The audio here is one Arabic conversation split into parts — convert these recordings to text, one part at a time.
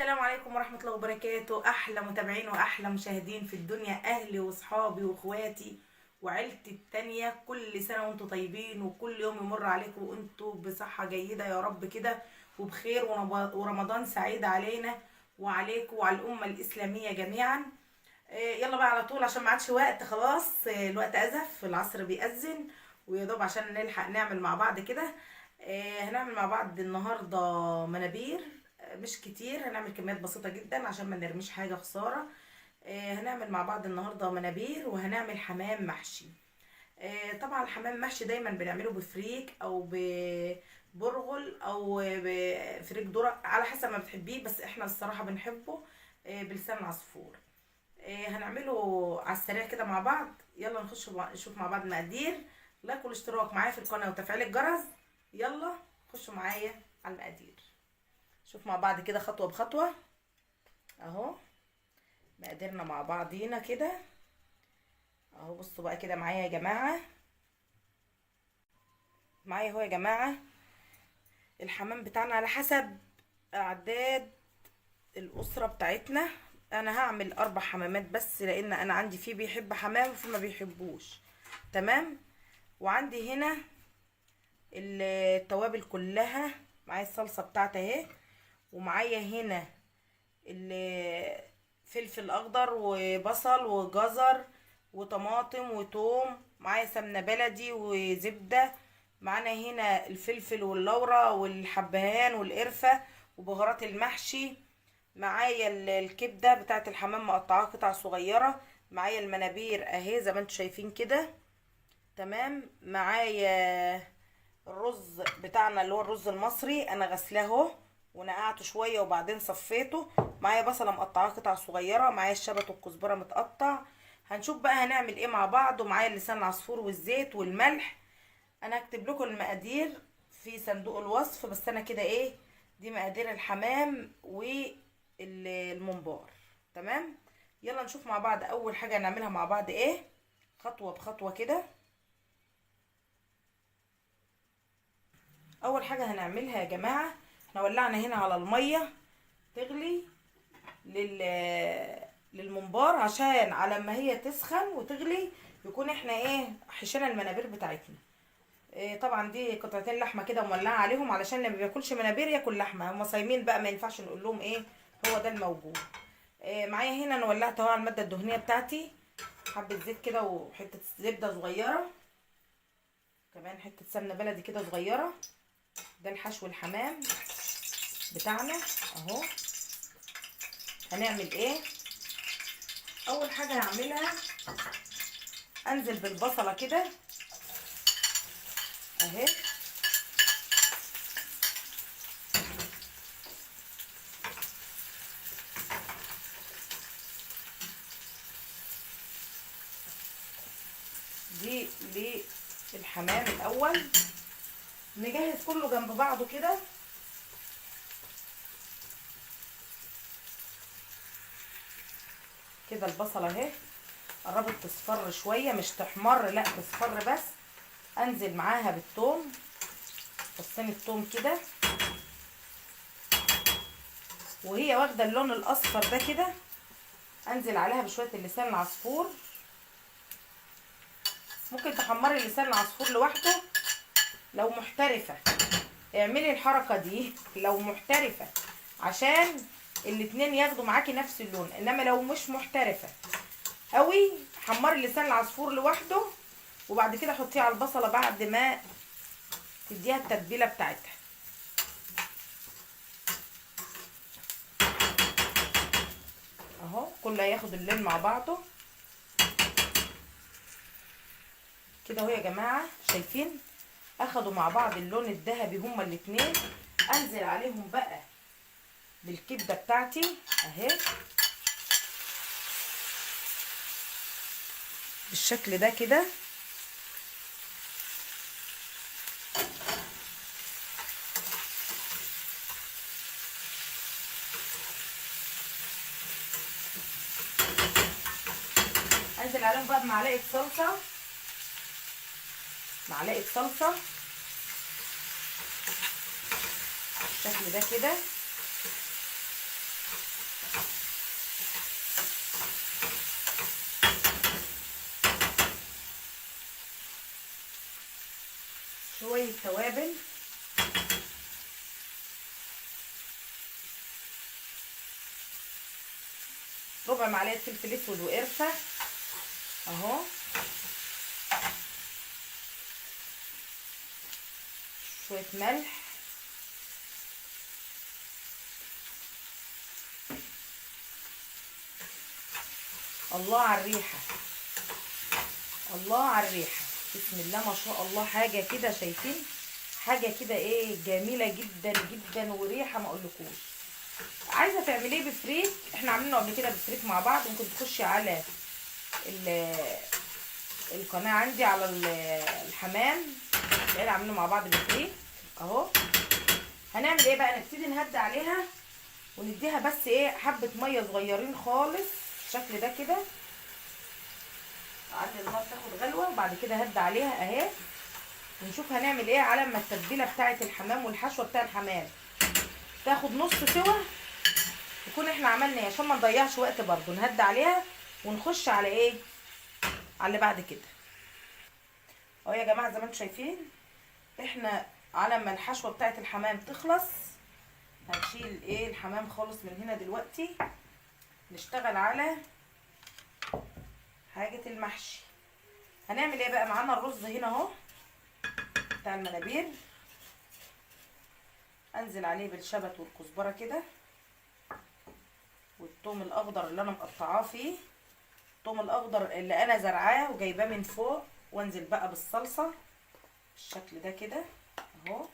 السلام عليكم ورحمة الله وبركاته. أحلى متابعين وأحلى مشاهدين في الدنيا، أهلي وصحابي وإخواتي وعيلتي التانية. كل سنة وانتم طيبين، وكل يوم يمر عليكم وانتم بصحة جيدة يا رب كده وبخير، ورمضان سعيد علينا وعليكم وعلى الأمة الإسلامية جميعا. يلا بقى على طول عشان ما عادش وقت، خلاص الوقت أزف، العصر بيأذن ويا دوب عشان نلحق نعمل مع بعض كده. هنعمل مع بعض النهاردة منابير. مش كتير، هنعمل كميات بسيطة جدا عشان ما نرميش حاجة خسارة. هنعمل مع بعض النهاردة منابير، وهنعمل حمام محشي. طبعا الحمام محشي دايما بنعمله بفريك او ببرغل او بفريك ذرة على حسب ما بتحبيه، بس احنا الصراحة بنحبه بلسان العصفور. هنعمله على السريع كده مع بعض. يلا نشوف مع بعض المقادير. لايك والاشتراك معايا في القناة وتفعيل الجرس. يلا خشوا معايا على المقادير، شوف مع بعض كده خطوة بخطوة. اهو مقاديرنا مع بعضينا كده اهو. بصوا بقى كده معايا يا جماعة، معايا اهو يا جماعة. الحمام بتاعنا على حسب اعداد الاسرة بتاعتنا. انا هعمل 4 حمامات بس، لان انا عندي فيه بيحب حمام وفيه ما بيحبوش. تمام. وعندي هنا التوابل كلها، معايا الصلصة بتاعتي اهي، ومعايا هنا الفلفل اخضر وبصل وجزر وطماطم وتوم، معايا سمنه بلدي وزبده، معانا هنا الفلفل واللورة والحبهان والقرفه وبهارات المحشي، معايا الكبده بتاعت الحمام مقطعاها قطع صغيره، معايا المنابير اهي زي ما انتم شايفين كده. تمام. معايا الرز بتاعنا اللي هو الرز المصري، انا غسلاه اهو ونقعته شويه وبعدين صفيته. معايا بصله مقطعاها قطع صغيره، معايا الشبت والكزبره متقطع. هنشوف بقى هنعمل ايه مع بعض. ومعايا لسان العصفور والزيت والملح. انا هكتب لكم المقادير في صندوق الوصف، بس انا كده ايه، دي مقادير الحمام والممبار. تمام. يلا نشوف مع بعض اول حاجه هنعملها مع بعض ايه، خطوه بخطوه كده. اول حاجه هنعملها يا جماعه، احنا ولعنا هنا على الميه تغلي للممبار، عشان على ما هي تسخن وتغلي يكون احنا ايه حشينا المنابير بتاعتنا. إيه طبعا دي قطعتين لحمه كده مولعه عليهم، علشان اللي ما بياكلش منابير ياكل لحمه، هم صايمين بقى ما ينفعش نقول لهم ايه، هو ده الموجود. إيه معايا هنا انا ولعت اهو على الماده الدهنيه بتاعتي، حبه زيت كده وحته زبده صغيره، كمان حته سمنه بلدي كده صغيره. ده الحشو الحمام بتاعنا اهو. هنعمل ايه، اول حاجه هعملها انزل بالبصله كده اهي، دي للحمام الاول. نجهز كله جنب بعضه كده. كده البصله اهي قربت تصفر شويه، مش تحمر لا تصفر بس. انزل معاها بالثوم، فصين الثوم كده، وهي واخده اللون الاصفر ده كده انزل عليها بشويه اللسان العصفور. ممكن تحمري اللسان العصفور لوحده لو محترفه، اعملي الحركه دي لو محترفه عشان الاتنين ياخدوا معاكي نفس اللون. انما لو مش محترفه قوي حمري لسان العصفور لوحده، وبعد كده حطيه على البصله بعد ما تديها التتبيله بتاعتها. اهو كله هياخد اللون مع بعضه كده اهو يا جماعه، شايفين اخدوا مع بعض اللون الذهبي هما الاتنين. انزل عليهم بقى بالكبده بتاعتي اهي بالشكل ده كده. انزل عليهم بقى بمعلقه صلصه، معلقه صلصه بالشكل ده كده. شويه توابل، ربع معلقه فلفل اسود وقرفه اهو، شويه ملح، الله على الريحه، الله على الريحه، بسم الله ما شاء الله. حاجه كده شايفين، حاجه كده ايه جميله جدا جدا، وريحه ما اقولكوش. عايزه تعمليه بفريك، احنا عاملينه قبل كده بفريك مع بعض، ممكن تخشي على القناه عندي على الحمام، تلاقينا عاملينه مع بعض بفريك اهو. هنعمل ايه بقى؟ نبتدي نهدي عليها ونديها بس ايه حبه ميه صغيرين خالص بالشكل ده كده، على النار تاخد غلوه، وبعد كده هدي عليها اهي، ونشوف هنعمل ايه على ما التتبيله بتاعه الحمام والحشوه بتاع الحمام تاخد نص سوا، نكون احنا عملنا ايه عشان ما نضيعش وقت برضو. نهدي عليها ونخش على ايه، على اللي بعد كده اهو يا جماعه. زي ما انتم شايفين احنا على ما الحشوه بتاعه الحمام تخلص هنشيل ايه الحمام خالص من هنا دلوقتي، نشتغل على حاجه المحشي. هنعمل ايه بقى؟ معانا الرز هنا اهو بتاع المنابير، انزل عليه بالشبت والكزبره كده، والثوم الاخضر اللي انا مقطعاه فيه، الثوم الاخضر اللي انا زرعاه وجايباه من فوق، وانزل بقى بالصلصه بالشكل ده كده اهو.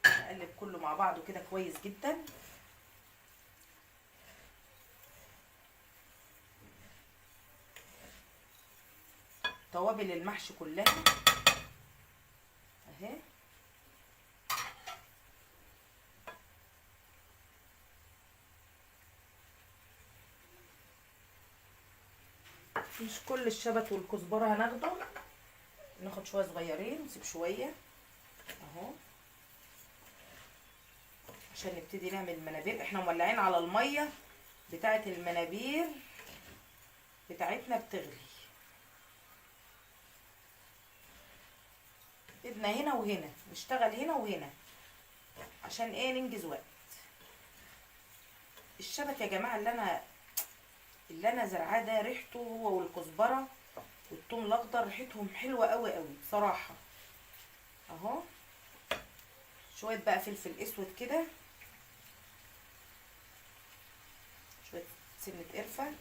اقلب كله مع بعضه كده كويس جدا. توابل المحشي كلها اهي، مش كل الشبت والكزبره هناخده، ناخد شويه صغيرين، نسيب شويه اهو عشان نبتدي نعمل المنابير. احنا مولعين على الميه بتاعه المنابير بتاعتنا بتغلي، ايدنا هنا وهنا، نشتغل هنا وهنا عشان ايه ننجز وقت. الشبت يا جماعه اللي انا زرعاه ده ريحته هو والكزبره والثوم الاخضر ريحتهم حلوه قوي قوي بصراحه اهو. شويه بقى فلفل اسود كده، شويه سنه قرفه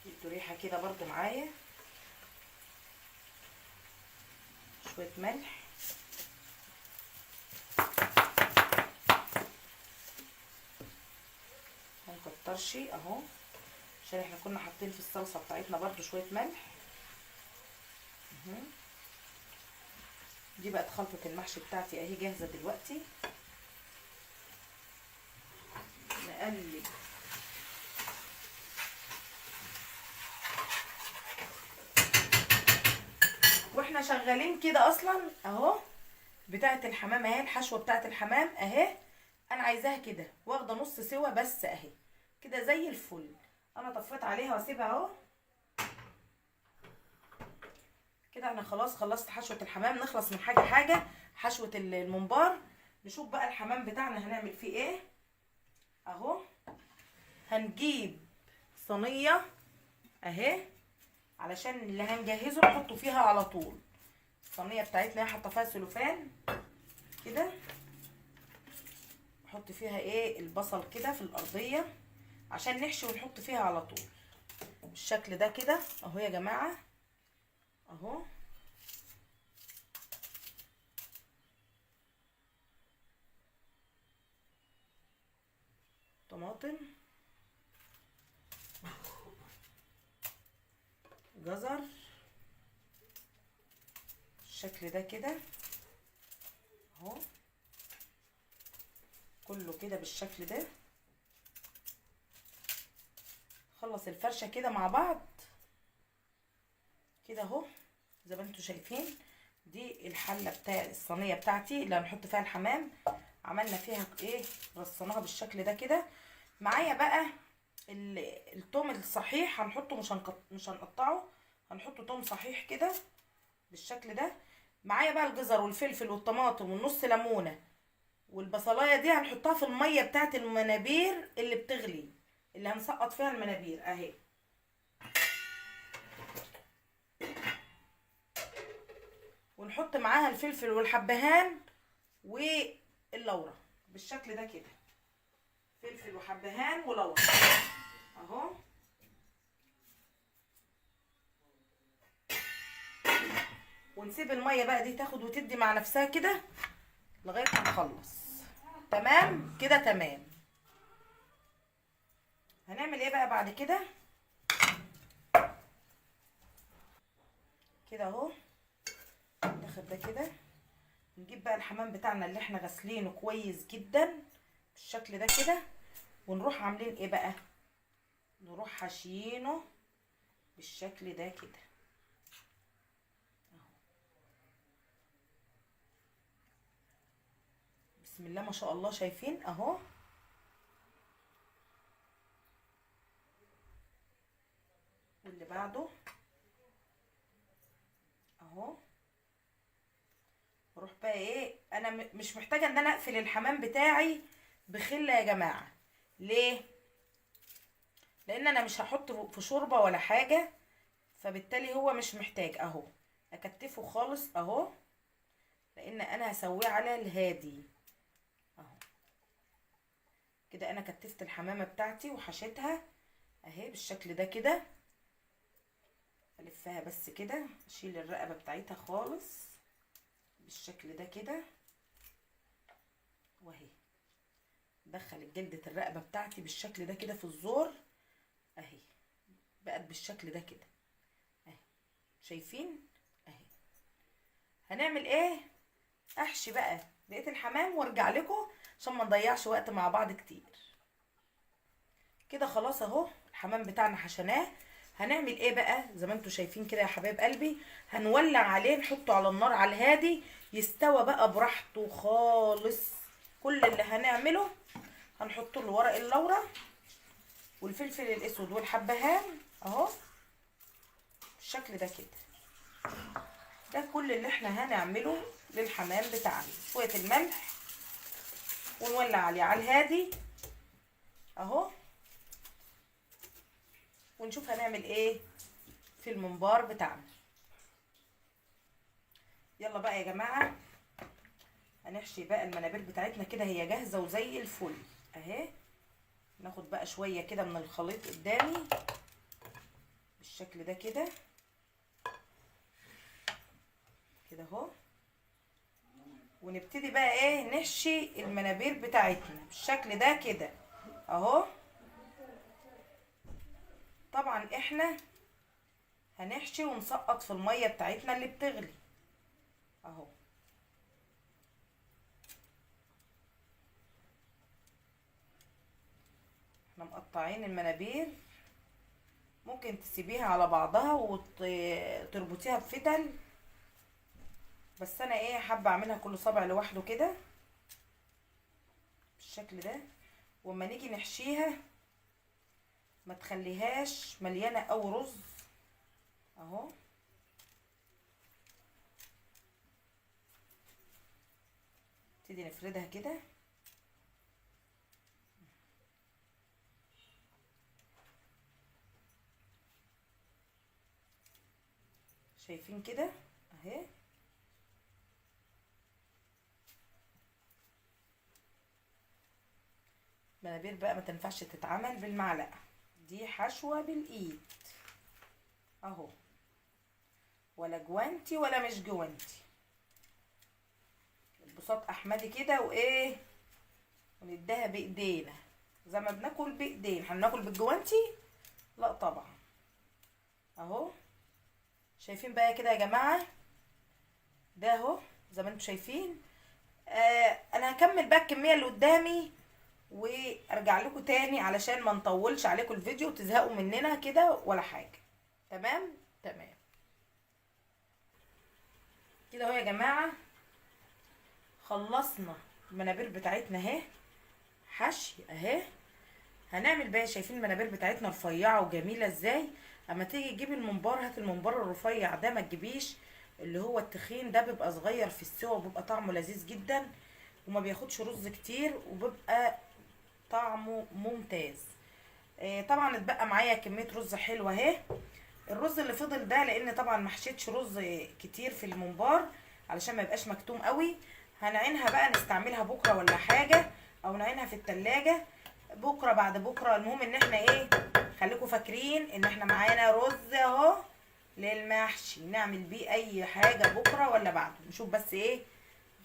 يدوا ريحه كده برضو معايا، شويه ملح، منكترش اهو عشان احنا كنا حاطين في الصلصه بتاعتنا برضو شويه ملح. دي بقت خلطه المحشي بتاعتي اهي جاهزه دلوقتي. نقلب واحنا شغالين كده اصلا اهو. بتاعه الحمام اهي، الحشوه بتاعه الحمام اهي، انا عايزاها كده واخده نص سوا بس اهي كده زي الفل. انا طفيت عليها واسيبها اهو كده. انا خلاص خلصت حشوه الحمام، نخلص من حاجه حاجه. حشوه الممبار نشوف بقى الحمام بتاعنا هنعمل فيه ايه اهو. هنجيب صينيه اهي علشان اللي هنجهزه نحطه فيها على طول. الصينيه بتاعتنا حاطه فيها سلوفان كده، نحط فيها ايه البصل كده في الارضيه عشان نحشي ونحط فيها على طول بالشكل ده كده اهو يا جماعه اهو. طماطم، جزر بالشكل ده كده اهو، كله كده بالشكل ده. خلص الفرشه كده مع بعض كده اهو زي ما انتم شايفين. دي الحله بتاع الصينيه بتاعتي اللي هنحط فيها الحمام، عملنا فيها ايه رصيناها بالشكل ده كده. معايا بقى التوم الصحيح هنحطه، مش هنقطعه، هنحطه توم صحيح كده بالشكل ده. معايا بقى الجزر والفلفل والطماطم والنص ليمونه والبصلايه دي هنحطها في الميه بتاعت المنابير اللي بتغلي، اللي هنسقط فيها المنابير اهي. ونحط معاها الفلفل والحبهان واللورة بالشكل ده كده، فلفل وحبهان ولورة اهو. ونسيب الميه بقى دي تاخد وتدي مع نفسها كده لغايه ما نخلص. تمام كده تمام. هنعمل ايه بقى بعد كده؟ كده اهو ناخد ده كده، نجيب بقى الحمام بتاعنا اللي احنا غاسلينه كويس جدا بالشكل ده كده، ونروح عاملين ايه بقى؟ نروح حاشيينه بالشكل ده كده اهو. بسم الله ما شاء الله، شايفين اهو. واللي بعده اهو. اروح بقى ايه، انا مش محتاجه ان انا اقفل الحمام بتاعي بخله يا جماعه. ليه؟ لان انا مش هحطه في شوربه ولا حاجه، فبالتالي هو مش محتاج اهو اكتفه خالص اهو، لان انا هسويه على الهادي اهو. كده انا كتفت الحمامه بتاعتي وحشيتها اهي بالشكل ده كده. الفها بس كده، اشيل الرقبه بتاعتها خالص بالشكل ده كده واهي. دخل جلدة الرقبه بتاعتي بالشكل ده كده في الزور اهي، بقت بالشكل ده كده اهي، شايفين اهي. هنعمل ايه؟ احشي بقى بقيه الحمام وارجع لكم عشان ما نضيعش وقت مع بعض كتير. كده خلاص اهو الحمام بتاعنا حشناه. هنعمل ايه بقى؟ زي ما انتم شايفين كده يا حبايب قلبي، هنولع عليه، نحطه على النار على الهادي يستوى بقى براحته خالص. كل اللي هنعمله هنحط له ورق اللورة والفلفل الاسود والحبهان اهو بالشكل ده كده. ده كل اللي احنا هنعمله للحمام بتاعنا. شويه الملح ونولع عليه على الهادي اهو، ونشوف هنعمل ايه في الممبار بتاعنا. يلا بقى يا جماعه هنحشي بقى المنابير بتاعتنا كده، هي جاهزه وزي الفل اهي. ناخد بقى شويه كده من الخليط قدامي بالشكل ده كده كده اهو، ونبتدي بقى ايه نحشي المنابير بتاعتنا بالشكل ده كده اهو. طبعا احنا هنحشي ونسقط في الميه بتاعتنا اللي بتغلي اهو. احنا مقطعين المنابير، ممكن تسيبيها على بعضها وتربطيها بفتل، بس انا ايه حابه اعملها كل صابع لوحده كده بالشكل ده. وما نيجي نحشيها ما تخليهاش مليانه او رز اهو. نبتدي نفردها كده شايفين كده اهي. منابير بقى ما تنفعش تتعمل بالمعلقه، دي حشوه بالايد اهو، ولا جوانتي ولا مش جوانتي، بساط احمدي كده وايه، ونديها بايدينا زي ما بناكل بايدين. هناكل بالجوانتي؟ لا طبعا اهو. شايفين بقى كده يا جماعه، ده اهو زي ما انتم شايفين. انا هكمل بقى الكميه اللي قدامي وارجع لكم تاني علشان ما نطولش عليكم الفيديو وتزهقوا مننا كده ولا حاجه. تمام تمام كده اهو يا جماعه. خلصنا المنابير بتاعتنا اهي، حشي اهي. هنعمل بقى، شايفين المنابير بتاعتنا رفيعه وجميله ازاي؟ اما تيجي تجيبي الممبار، هات الممبار الرفيع ده، ما تجيبيش اللي هو التخين ده، بيبقى صغير في السوا وبيبقى طعمه لذيذ جدا وما بياخدش رز كتير وبيبقى طعمه ممتاز. طبعا اتبقى معايا كميه رز حلوه اهي. الرز اللي فضل ده لان طبعا ما حشيتش رز كتير في الممبار علشان ما يبقاش مكتوم قوي، هنعينها بقى نستعملها بكره ولا حاجه، او نعينها في التلاجة بكره بعد بكره. المهم ان احنا ايه، خليكم فاكرين ان احنا معانا رز اهو للمحشي، نعمل بيه اي حاجه بكره ولا بعده، نشوف بس ايه.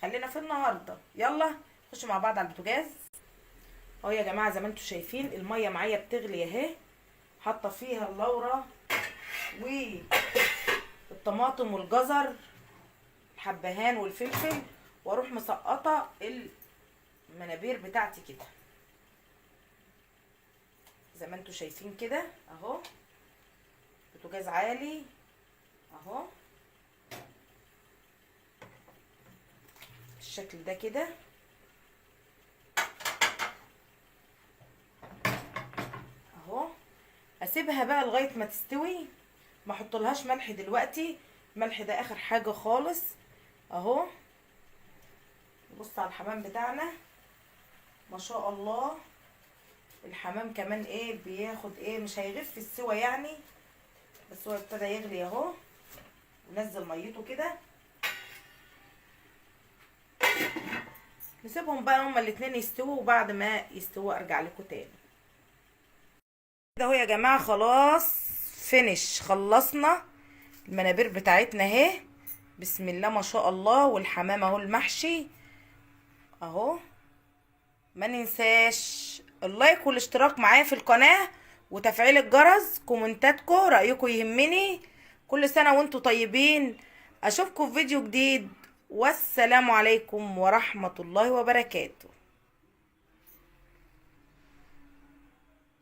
خلينا في النهارده، يلا نخش مع بعض على البوتاجاز اهو يا جماعه. زي ما انتم شايفين الميه معايا بتغلي اهي، حاطه فيها اللورة والطماطم والجزر، الحبهان والفلفل، واروح مسقطه المنابير بتاعتي كده زي ما انتم شايفين كده اهو. بوتاجاز عالي اهو بالشكل ده كده اهو. اسيبها بقى لغايه ما تستوي، ما احطلهاش ملح دلوقتي، الملح ده اخر حاجه خالص اهو. بص على الحمام بتاعنا ما شاء الله. الحمام كمان ايه بياخد ايه، مش هيغيب في السوا يعني، بس هو ابتدى يغلي اهو، ونزل ميته كده. نسيبهم بقى هما الاتنين يستووا، وبعد ما يستووا ارجع لكم تاني. كده اهو يا جماعه، خلاص فينش، خلصنا المنابير بتاعتنا اهي. بسم الله ما شاء الله. والحمام اهو المحشي اهو. ما ننساش اللايك والاشتراك معايا في القناه وتفعيل الجرس. كومنتاتكم رايكم يهمني. كل سنه وانتم طيبين. اشوفكم في فيديو جديد، والسلام عليكم ورحمه الله وبركاته.